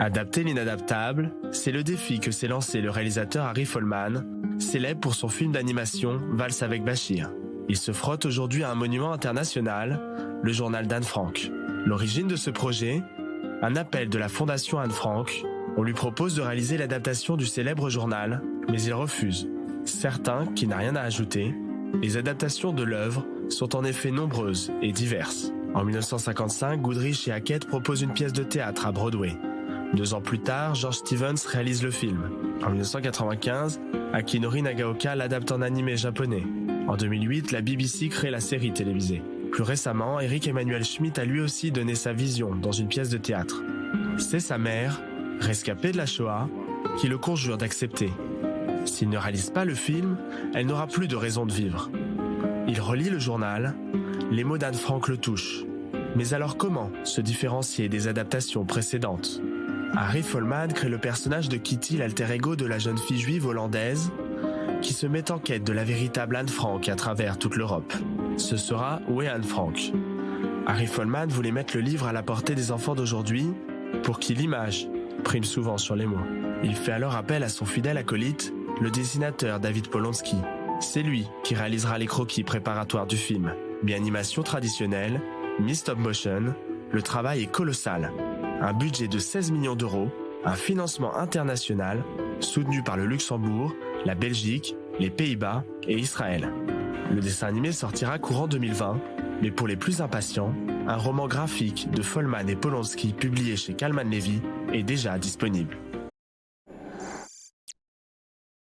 Adapter l'inadaptable, c'est le défi que s'est lancé le réalisateur Harry Folman, célèbre pour son film d'animation Valse avec Bachir. Il se frotte aujourd'hui à un monument international, le journal d'Anne Frank. L'origine de ce projet, un appel de la Fondation Anne Frank. On lui propose de réaliser l'adaptation du célèbre journal, mais il refuse. Certain qu'il n'a rien à ajouter, les adaptations de l'œuvre sont en effet nombreuses et diverses. En 1955, Goodrich et Hackett proposent une pièce de théâtre à Broadway. 2 ans plus tard, George Stevens réalise le film. En 1995, Akinori Nagaoka l'adapte en animé japonais. En 2008, la BBC crée la série télévisée. Plus récemment, Eric Emmanuel Schmitt a lui aussi donné sa vision dans une pièce de théâtre. C'est sa mère, rescapée de la Shoah, qui le conjure d'accepter. S'il ne réalise pas le film, elle n'aura plus de raison de vivre. Il relit le journal, les mots d'Anne Frank le touchent. Mais alors comment se différencier des adaptations précédentes ? Harry Folman crée le personnage de Kitty, l'alter ego de la jeune fille juive hollandaise, qui se met en quête de la véritable Anne Frank à travers toute l'Europe. Ce sera Où est Anne Frank ? Harry Folman voulait mettre le livre à la portée des enfants d'aujourd'hui, pour qui l'image prime souvent sur les mots. Il fait alors appel à son fidèle acolyte, le dessinateur David Polonsky. C'est lui qui réalisera les croquis préparatoires du film. Mi-animation traditionnelle, mi-stop motion, le travail est colossal. Un budget de 16 millions d'euros, un financement international, soutenu par le Luxembourg, la Belgique, les Pays-Bas et Israël. Le dessin animé sortira courant 2020, mais pour les plus impatients, un roman graphique de Folman et Polonsky publié chez Calman Levy est déjà disponible.